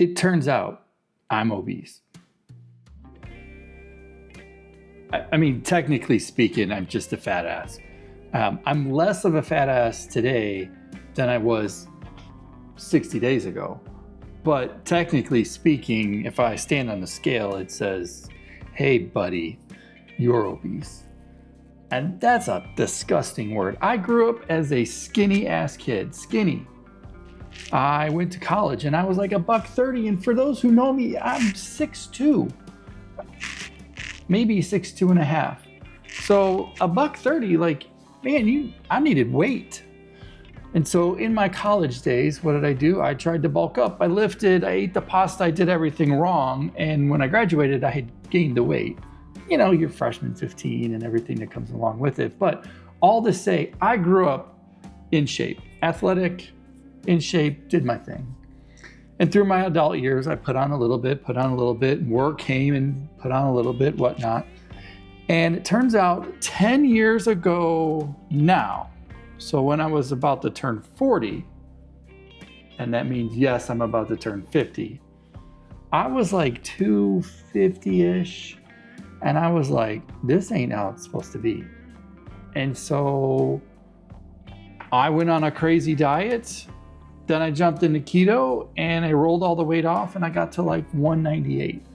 It turns out I'm obese. I mean, technically speaking, I'm just a fat ass. I'm less of a fat ass today than I was 60 days ago. But technically speaking, if I stand on the scale, it says, hey, buddy, you're obese. And that's a disgusting word. I grew up as a skinny ass kid, skinny. I went to college and I was like $130. And for those who know me, I'm 6'2", maybe 6'2 and a half. So $130, like, man, I needed weight. And so in my college days, what did I do? I tried to bulk up. I lifted, I ate the pasta, I did everything wrong. And when I graduated, I had gained the weight. You know, you're freshman 15 and everything that comes along with it. But all to say, I grew up in shape, athletic, in shape, did my thing. And through my adult years, I put on a little bit, work came and put on a little bit, whatnot. And it turns out 10 years ago now, so when I was about to turn 40, and that means, yes, I'm about to turn 50, I was like 250-ish, and I was like, this ain't how it's supposed to be. And so I went on a crazy diet, then I jumped into keto, and I rolled all the weight off, and I got to like 198.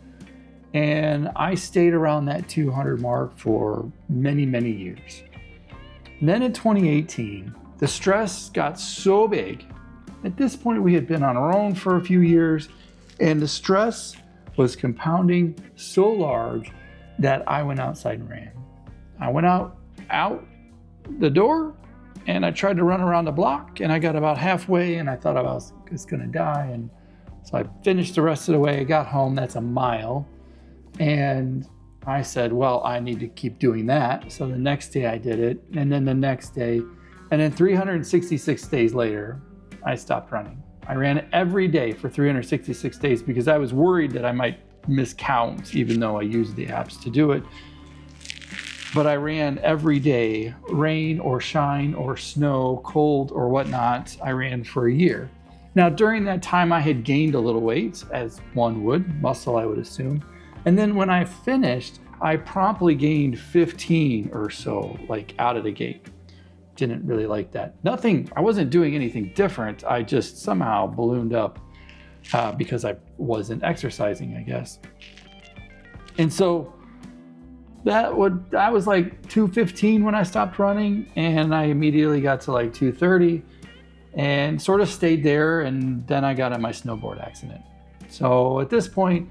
And I stayed around that 200 mark for many, many years. And then in 2018, the stress got so big. At this point, we had been on our own for a few years, and the stress was compounding so large that I went outside and ran. I went out the door, and I tried to run around the block, and I got about halfway, and I thought I was just gonna die. And so I finished the rest of the way. I got home, that's a mile. And I said, well, I need to keep doing that. So the next day I did it, and then the next day, and then 366 days later, I stopped running. I ran every day for 366 days because I was worried that I might miscount, even though I used the apps to do it. But I ran every day, rain or shine or snow, cold or whatnot. I ran for a year. Now, during that time, I had gained a little weight, as one would, muscle, I would assume. And then when I finished, I promptly gained 15 or so, like out of the gate. Didn't really like that. I wasn't doing anything different. I just somehow ballooned up because I wasn't exercising, I guess. And so I was like 215 when I stopped running, and I immediately got to like 230 and sort of stayed there. And then I got in my snowboard accident. So at this point,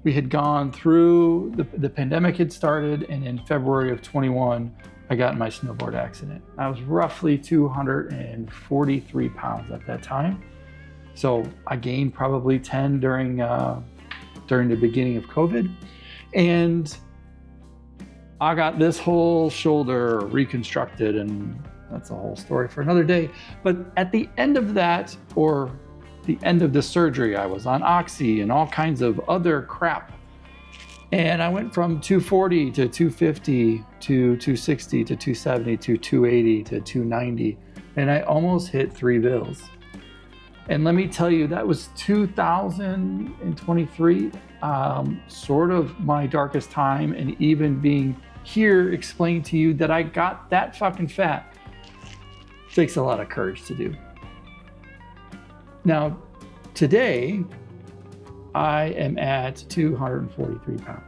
we had gone through, the pandemic had started, and in February of 21, I got in my snowboard accident. I was roughly 243 pounds at that time. So I gained probably 10 during the beginning of COVID. And I got this whole shoulder reconstructed, and that's a whole story for another day. But at the end of that, or the end of the surgery, I was on Oxy and all kinds of other crap. And I went from 240 to 250 to 260 to 270 to 280 to 290. And I almost hit 3 bills. And let me tell you, that was 2023, sort of my darkest time. And even being here explaining to you that I got that fucking fat takes a lot of courage to do. Now, today, I am at 243 pounds.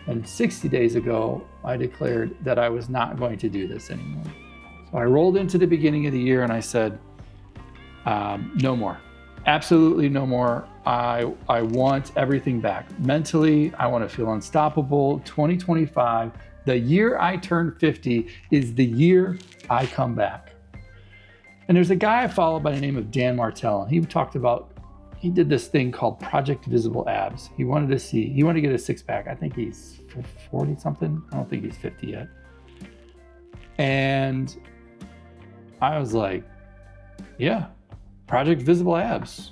And 60 days ago, I declared that I was not going to do this anymore. So I rolled into the beginning of the year and I said, no more. Absolutely no more. I want everything back. Mentally, I want to feel unstoppable. 2025, the year I turn 50, is the year I come back. And there's a guy I follow by the name of Dan Martell, and he did this thing called Project Visible Abs. He wanted to get a six-pack. I think he's 40 something. I don't think he's 50 yet. And I was like, yeah, Project Visible Abs.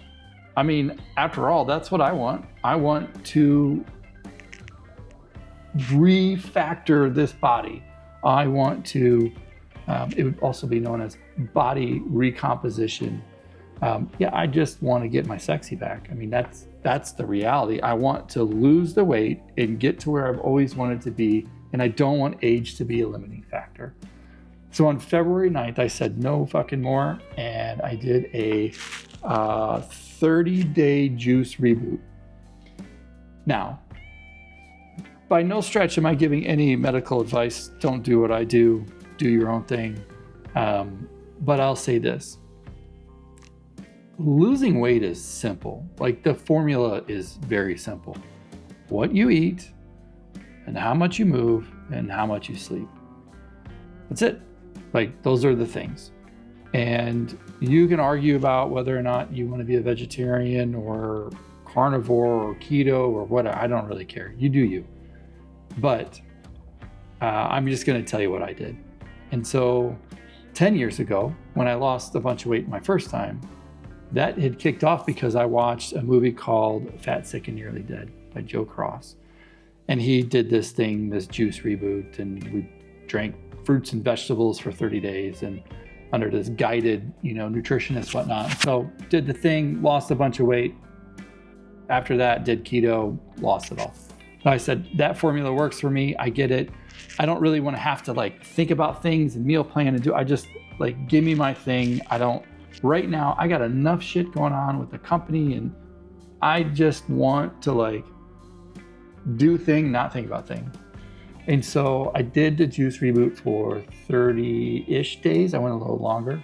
I mean, after all, that's what I want. I want to refactor this body. I want to, it would also be known as body recomposition. Yeah, I just want to get my sexy back. I mean, that's the reality. I want to lose the weight and get to where I've always wanted to be, and I don't want age to be a limiting factor. So on February 9th, I said no fucking more, and I did a 30-day juice reboot. Now, by no stretch am I giving any medical advice. Don't do what I do. Do your own thing. But I'll say this. Losing weight is simple. Like, the formula is very simple. What you eat and how much you move and how much you sleep. That's it. Like, those are the things. And you can argue about whether or not you want to be a vegetarian or carnivore or keto or whatever. I don't really care. You do you. But I'm just going to tell you what I did. And so 10 years ago, when I lost a bunch of weight my first time, that had kicked off because I watched a movie called Fat, Sick, and Nearly Dead by Joe Cross. And he did this thing, this juice reboot, and we drank fruits and vegetables for 30 days and under this guided, nutritionist, whatnot. So did the thing, lost a bunch of weight. After that, did keto, lost it all. So I said, that formula works for me. I get it. I don't really want to have to think about things and meal plan and I just give me my thing. Right now, I got enough shit going on with the company, and I just want to do thing, not think about thing. And so I did the juice reboot for 30-ish days. I went a little longer,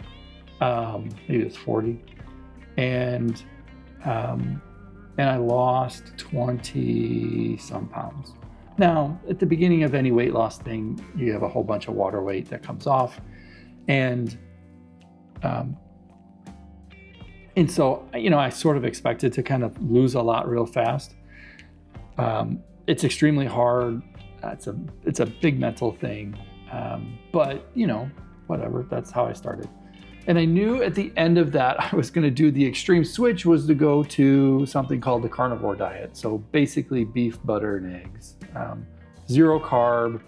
maybe it was 40. And I lost 20 some pounds. Now, at the beginning of any weight loss thing, you have a whole bunch of water weight that comes off. And so, I sort of expected to kind of lose a lot real fast. It's extremely hard. It's a big mental thing. But, whatever, that's how I started. And I knew at the end of that, I was going to do the extreme switch was to go to something called the carnivore diet. So basically beef, butter, and eggs. Zero carb,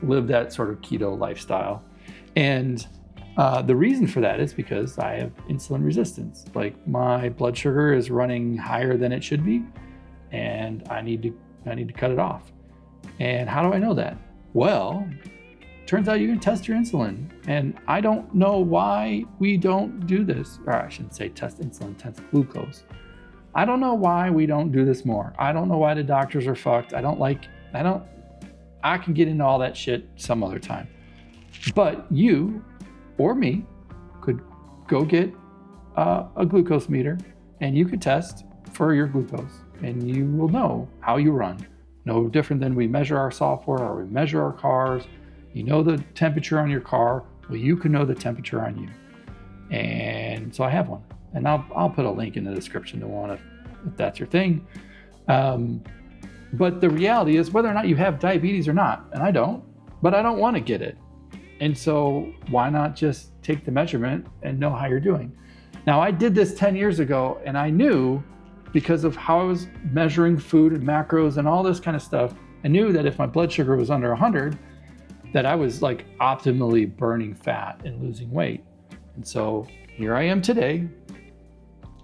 live that sort of keto lifestyle. And the reason for that is because I have insulin resistance. My blood sugar is running higher than it should be, and I need to cut it off. And how do I know that? Well, turns out you can test your insulin. And I don't know why we don't do this. Or I shouldn't say test insulin, test glucose. I don't know why we don't do this more. I don't know why the doctors are fucked. I can get into all that shit some other time. But you or me could go get a glucose meter, and you could test for your glucose, and you will know how you run. No different than we measure our software or we measure our cars. You know the temperature on your car. Well, you can know the temperature on you. And so I have one, and I'll put a link in the description to one if that's your thing. But the reality is, whether or not you have diabetes or not, and I don't, but I don't want to get it. And so why not just take the measurement and know how you're doing? Now, I did this 10 years ago, and I knew, because of how I was measuring food and macros and all this kind of stuff, I knew that if my blood sugar was under 100, that I was optimally burning fat and losing weight. And so here I am today,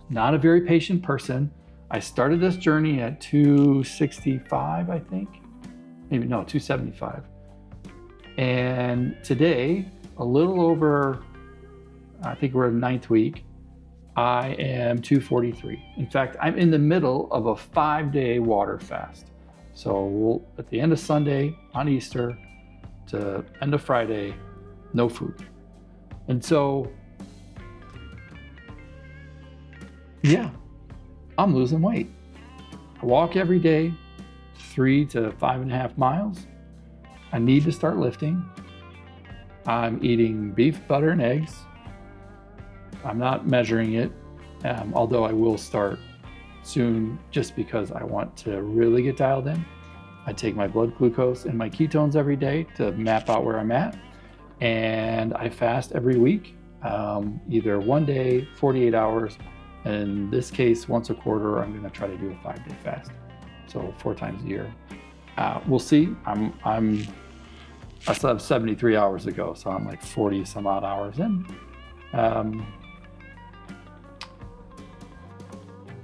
not a very patient person. I started this journey at 265, I think. Maybe, no, 275. And today, a little over, I think we're in 9th week, I am 243. In fact, I'm in the middle of a 5-day water fast. So at the end of Sunday, on Easter, to end of Friday, no food. And so, yeah, I'm losing weight. I walk every day, 3 to 5.5 miles. I need to start lifting. I'm eating beef, butter, and eggs. I'm not measuring it, although I will start soon just because I want to really get dialed in. I take my blood glucose and my ketones every day to map out where I'm at. And I fast every week, either one day, 48 hours. In this case, once a quarter, I'm going to try to do a 5-day fast. So 4 times a year. We'll see. I still have 73 hours to go, so I'm 40 some odd hours in. Um,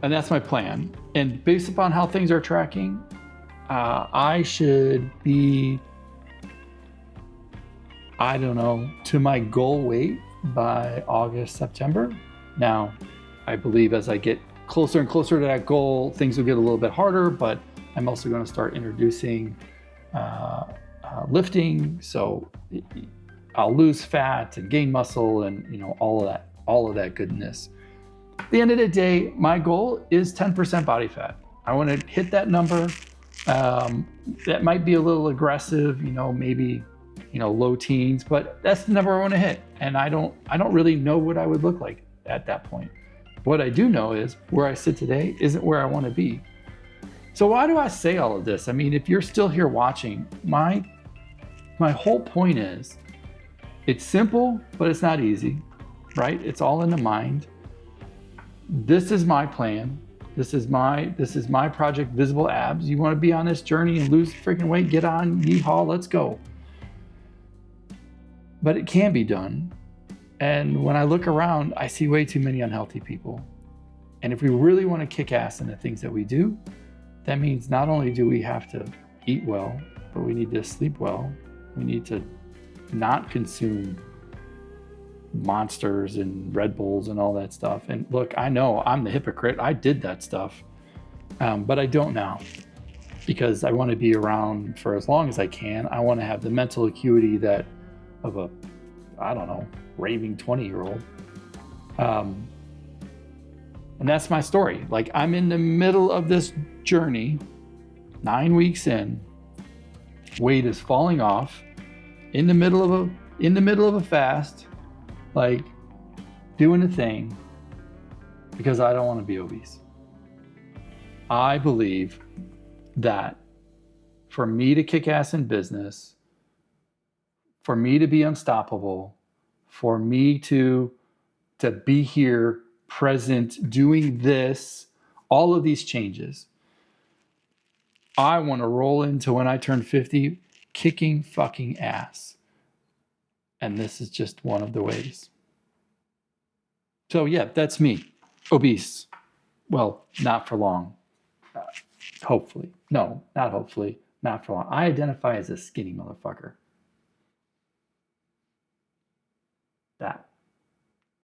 and that's my plan. And based upon how things are tracking, I should be, I don't know, to my goal weight by August, September. Now, I believe as I get closer and closer to that goal, things will get a little bit harder, but I'm also going to start introducing lifting. So I'll lose fat and gain muscle and, you know, all of that goodness. At the end of the day, my goal is 10% body fat. I want to hit that number. That might be a little aggressive, you know, maybe, you know, low teens, but that's the number I want to hit. And I don't really know what I would look like at that point. What I do know is where I sit today isn't where I want to be. So why do I say all of this? I mean, if you're still here watching, my whole point is it's simple, but it's not easy, right? It's all in the mind. This is my plan. This is my project, Visible Abs. You want to be on this journey and lose freaking weight? Get on, yeehaw, let's go. But it can be done. And when I look around, I see way too many unhealthy people. And if we really want to kick ass in the things that we do, that means not only do we have to eat well, but we need to sleep well. We need to not consume Monsters and Red Bulls and all that stuff. And look, I know I'm the hypocrite. I did that stuff, but I don't now because I want to be around for as long as I can. I want to have the mental acuity that of a, I don't know, raving 20-year-old. And that's my story. Like, I'm in the middle of this journey, 9 weeks in, weight is falling off, in the middle of a fast, like doing a thing because I don't want to be obese. I believe that for me to kick ass in business, for me to be unstoppable, for me to be here, present, doing this, all of these changes, I want to roll into when I turn 50, kicking fucking ass. And this is just one of the ways. So yeah, that's me. Obese. Well, not for long. Hopefully. No, not hopefully. Not for long. I identify as a skinny motherfucker. That.